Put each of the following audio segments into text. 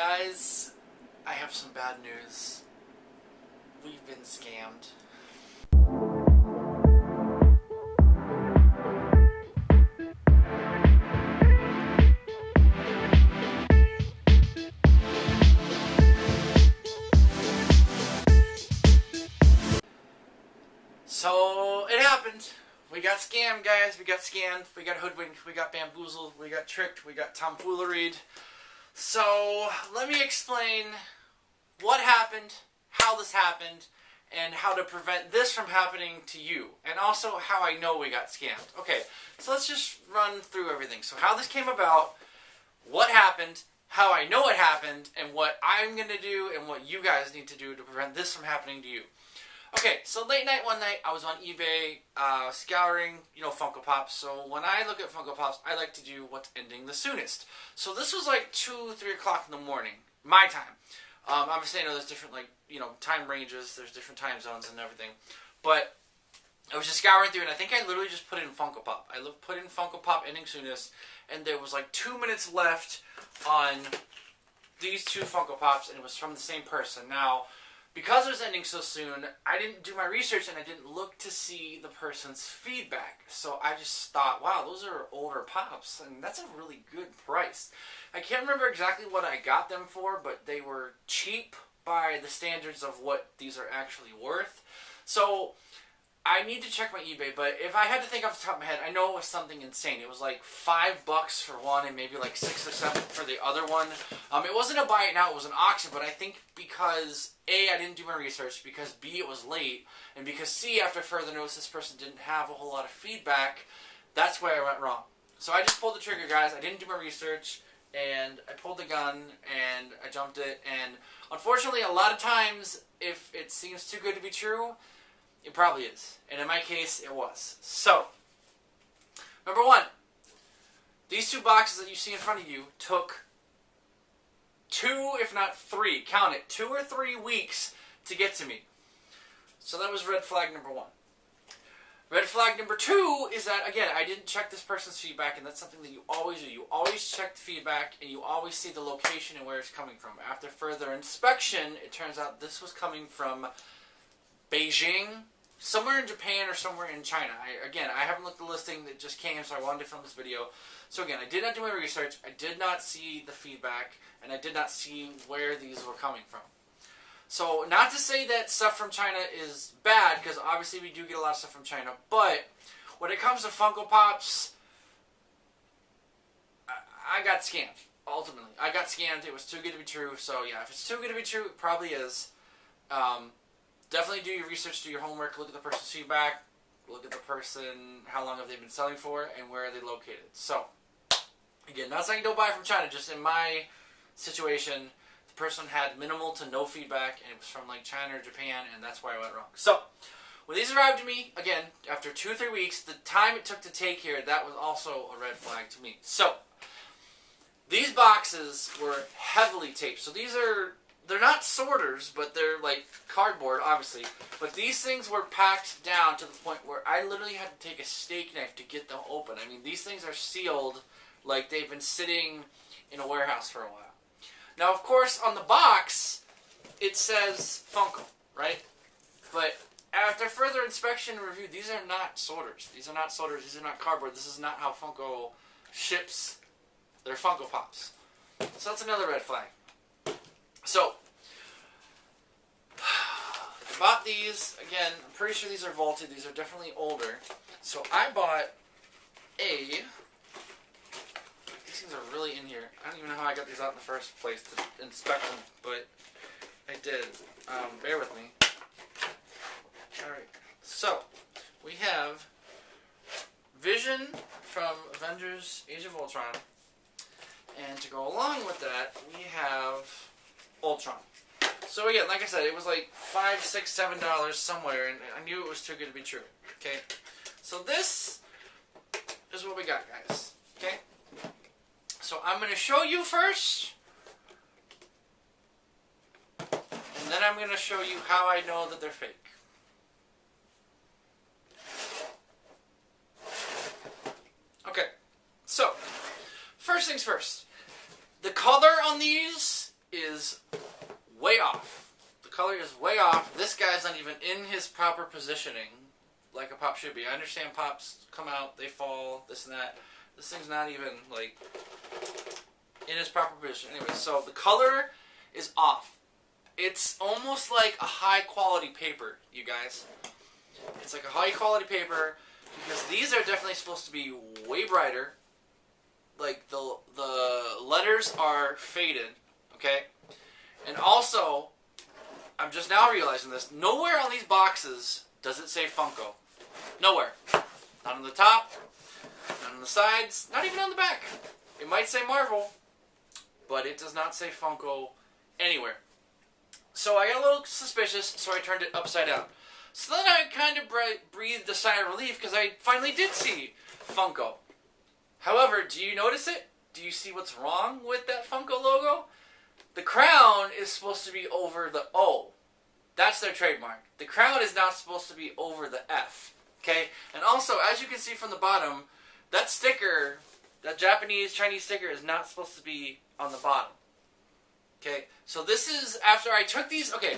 Guys, I have some bad news. We've been scammed. So, it happened. We got scammed, guys. We got scammed. We got hoodwinked. We got bamboozled. We got tricked. We got tomfooleried. So, let me explain what happened, how this happened, and how to prevent this from happening to you. And also how I know we got scammed. Okay, so let's just run through everything. So how this came about, what happened, how I know it happened, and what I'm going to do and what you guys need to do to prevent this from happening to you. Okay, so late night one night, I was on eBay scouring, Funko Pops. So when I look at Funko Pops, I like to do what's ending the soonest. So this was like 2, 3 o'clock in the morning, my time. Obviously, I know there's different, time ranges. There's different time zones and everything. But I was just scouring through, and I think I literally just put in Funko Pop. I put in Funko Pop ending soonest, and there was like 2 minutes left on these 2 Funko Pops, and it was from the same person. Now, because it was ending so soon, I didn't do my research and I didn't look to see the person's feedback. So I just thought, wow, those are older Pops, and that's a really good price. I can't remember exactly what I got them for, but they were cheap by the standards of what these are actually worth. So I need to check my eBay, but if I had to think off the top of my head, I know it was something insane. It was like $5 for one and maybe like 6 or 7 for the other one. It wasn't a buy it now, it was an auction, but I think because A, I didn't do my research, because B, it was late, and because C, after further notice, this person didn't have a whole lot of feedback, that's where I went wrong. So I just pulled the trigger, guys. I didn't do my research, and I pulled the gun, and I jumped it, and unfortunately, a lot of times, if it seems too good to be true, it probably is. And in my case, it was. So, number 1, these 2 boxes that you see in front of you took 2, if not 3, count it, 2 or 3 weeks to get to me. So that was red flag number 1. Red flag number 2 is that, again, I didn't check this person's feedback, and that's something that you always do. You always check the feedback, and you always see the location and where it's coming from. After further inspection, it turns out this was coming from Beijing, somewhere in Japan or somewhere in China. I haven't looked at the listing that just came, so I wanted to film this video. So again, I did not do my research, I did not see the feedback, and I did not see where these were coming from. So, not to say that stuff from China is bad, because obviously we do get a lot of stuff from China, but when it comes to Funko Pops, I got scammed, ultimately. I got scammed, it was too good to be true, so yeah, if it's too good to be true, it probably is. Definitely do your research, do your homework, look at the person's feedback, look at the person, how long have they been selling for, and where are they located. So, again, not saying don't buy from China, just in my situation, the person had minimal to no feedback, and it was from like China or Japan, and that's why I went wrong. So, when these arrived to me, again, after 2 or 3 weeks, the time it took to take here, that was also a red flag to me. So, these boxes were heavily taped. So they're not sorters, but they're like cardboard, obviously. But these things were packed down to the point where I literally had to take a steak knife to get them open. I mean, these things are sealed like they've been sitting in a warehouse for a while. Now, of course, on the box, it says Funko, right? But after further inspection and review, these are not sorters. These are not sorters. These are not cardboard. This is not how Funko ships their Funko Pops. So that's another red flag. So, I bought these, again, I'm pretty sure these are vaulted, these are definitely older. So I bought these things are really in here. I don't even know how I got these out in the first place to inspect them, but I did. Bear with me. Alright, so, we have Vision from Avengers Age of Ultron, and to go along with that, we have Ultron. So again, like I said, it was like $5, $6, $7 somewhere, and I knew it was too good to be true. Okay, so this is what we got, guys. Okay, so I'm going to show you first, and then I'm going to show you how I know that they're fake. Okay, so first things first. The color on these is way off. The color is way off. This guy's not even in his proper positioning like a pop should be. I understand pops come out, they fall, this and that. This thing's not even like in its proper position. Anyway, so the color is off. It's almost like a high quality paper, you guys. It's like a high quality paper because these are definitely supposed to be way brighter. Like the letters are faded, okay? And also, I'm just now realizing this, nowhere on these boxes does it say Funko. Nowhere. Not on the top, not on the sides, not even on the back. It might say Marvel, but it does not say Funko anywhere. So I got a little suspicious, so I turned it upside down. So then I kind of breathed a sigh of relief because I finally did see Funko. However, do you notice it? Do you see what's wrong with that Funko logo? The crown is supposed to be over the O. That's their trademark. The crown is not supposed to be over the F. Okay? And also, as you can see from the bottom, that sticker, that Japanese, Chinese sticker is not supposed to be on the bottom. Okay? So this is after I took these. Okay.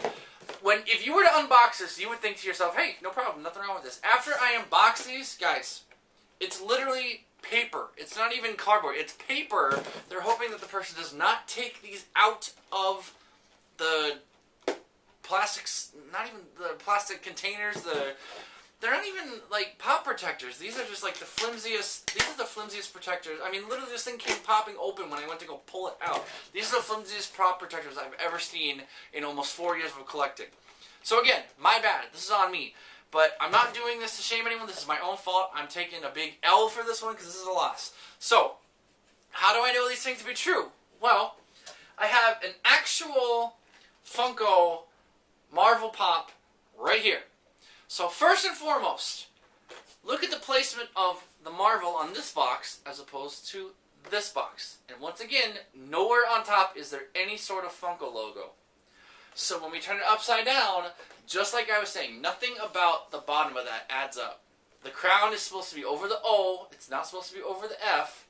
If you were to unbox this, you would think to yourself, hey, no problem, nothing wrong with this. After I unbox these, guys, it's literally paper. It's not even cardboard. It's paper. They're hoping that the person does not take these out of the plastics, not even the plastic containers, they're not even like pop protectors. These are just like the flimsiest, these are the flimsiest protectors. I mean, literally this thing came popping open when I went to go pull it out. These are the flimsiest pop protectors I've ever seen in almost 4 years of collecting. So again, my bad. This is on me. But I'm not doing this to shame anyone. This is my own fault. I'm taking a big L for this one because this is a loss. So, how do I know these things to be true? Well, I have an actual Funko Marvel Pop right here. So first and foremost, look at the placement of the Marvel on this box as opposed to this box. And once again, nowhere on top is there any sort of Funko logo. So when we turn it upside down, just like I was saying, nothing about the bottom of that adds up. The crown is supposed to be over the O. It's not supposed to be over the F.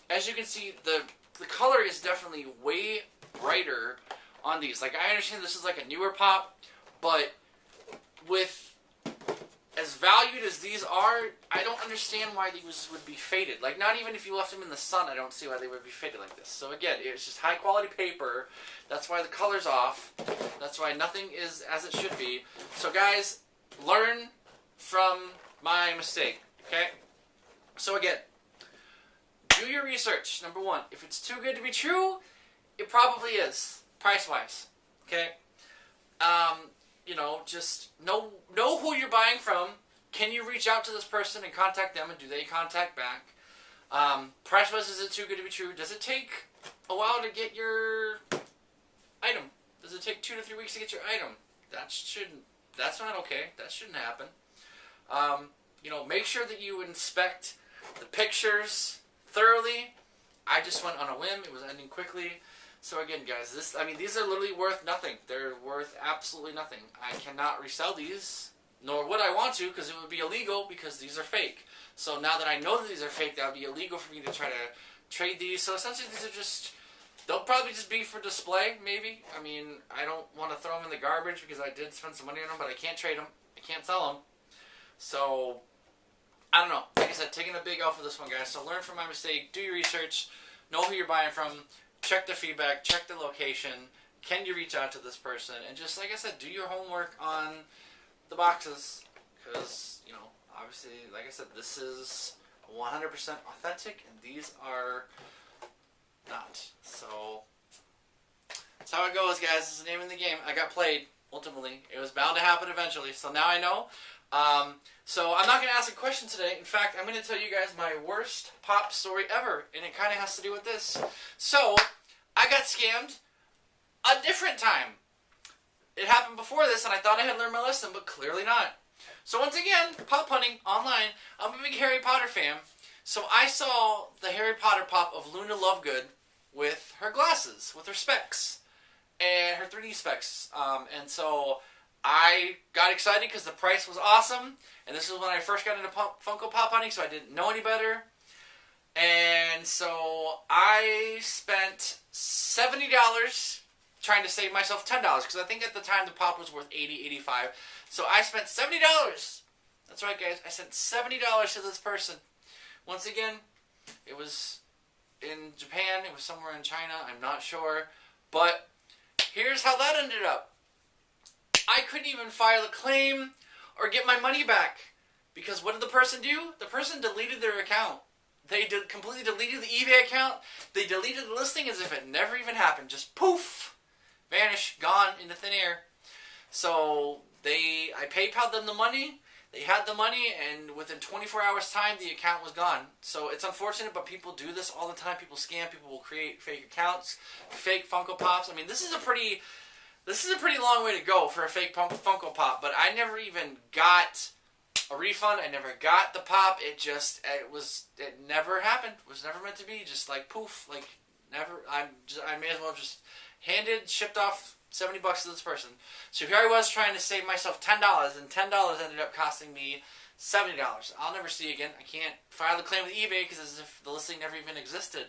As you can see, the color is definitely way brighter on these. Like, I understand this is like a newer pop, but with as valued as these are, I don't understand why these would be faded. Like, not even if you left them in the sun, I don't see why they would be faded like this. So again, it's just high quality paper. That's why the color's off. That's why nothing is as it should be. So guys, learn from my mistake, okay? So again, do your research. Number one, if it's too good to be true, it probably is, price-wise, okay? You know, just know who you're buying from. Can you reach out to this person and contact them, and do they contact back? Price-wise, is it too good to be true? Does it take a while to get your item? Does it take 2 to 3 weeks to get your item? That's not okay. That shouldn't happen. You know, make sure that you inspect the pictures thoroughly. I just went on a whim. It was ending quickly. So again, guys, these are literally worth nothing. They're worth absolutely nothing. I cannot resell these, nor would I want to, because it would be illegal, because these are fake. So now that I know that these are fake, that would be illegal for me to try to trade these. So essentially, these are just, they'll probably just be for display, maybe. I mean, I don't want to throw them in the garbage, because I did spend some money on them, but I can't trade them. I can't sell them. So, I don't know. Like I said, taking a big L for this one, guys. So learn from my mistake. Do your research. Know who you're buying from. Check the feedback, check the location, can you reach out to this person, and just, like I said, do your homework on the boxes, because, you know, obviously, like I said, this is 100% authentic, and these are not. So, that's how it goes, guys. This is the name of the game. I got played, ultimately. It was bound to happen eventually, so now I know. So I'm not going to ask a question today. In fact, I'm going to tell you guys my worst pop story ever, and it kind of has to do with this. So, I got scammed a different time. It happened before this, and I thought I had learned my lesson, but clearly not. So once again, pop hunting online. I'm a big Harry Potter fan, so I saw the Harry Potter pop of Luna Lovegood with her glasses, with her specs, and her 3D specs, and so I got excited because the price was awesome, and this is when I first got into Funko Pop hunting, so I didn't know any better. And so I spent $70 trying to save myself $10 because I think at the time the pop was worth $80, $85. So I spent $70. That's right, guys. I sent $70 to this person. Once again, it was in Japan. It was somewhere in China. I'm not sure. But here's how that ended up. I couldn't even file a claim or get my money back. Because what did the person do? The person deleted their account. They completely deleted the eBay account. They deleted the listing as if it never even happened. Just poof. Vanish. Gone into thin air. So I PayPal'd them the money. They had the money, and within 24 hours time, the account was gone. So it's unfortunate, but people do this all the time. People scam. People will create fake accounts, fake Funko Pops. I mean, this is a pretty long way to go for a fake Funko Pop. But I never even got a refund. I never got the pop. It never happened. It was never meant to be. Just like poof, like never. I may as well just shipped off $70 to this person. So here I was trying to save myself $10, and $10 ended up costing me $70. I'll never see again. I can't file a claim with eBay because as if the listing never even existed.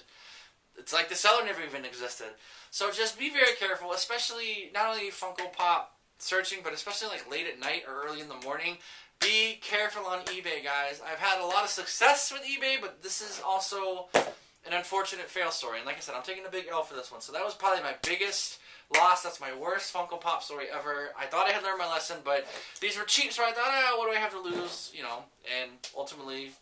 It's like the seller never even existed. So just be very careful, especially not only Funko Pop searching, but especially like late at night or early in the morning. Be careful on eBay, guys. I've had a lot of success with eBay, but this is also an unfortunate fail story. And like I said, I'm taking a big L for this one. So that was probably my biggest loss. That's my worst Funko Pop story ever. I thought I had learned my lesson, but these were cheap, so I thought, what do I have to lose? You know, and ultimately,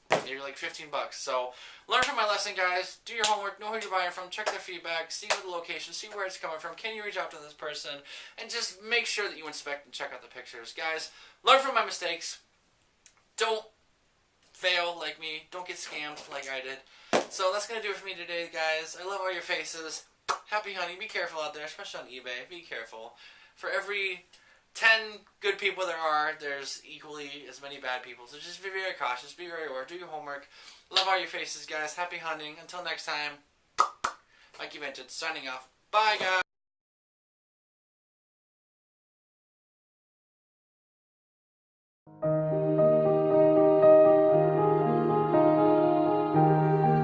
they're like $15. So learn from my lesson, guys. Do your homework. Know who you're buying from. Check their feedback. See what the location. See where it's coming from. Can you reach out to this person? And just make sure that you inspect and check out the pictures. Guys, learn from my mistakes. Don't fail like me. Don't get scammed like I did. So that's going to do it for me today, guys. I love all your faces. Happy hunting. Be careful out there, especially on eBay. Be careful. For every 10 good people there are, there's equally as many bad people. So just be very cautious. Be very aware. Do your homework. Love all your faces, guys. Happy hunting. Until next time, Mikey Vintage signing off. Bye, guys.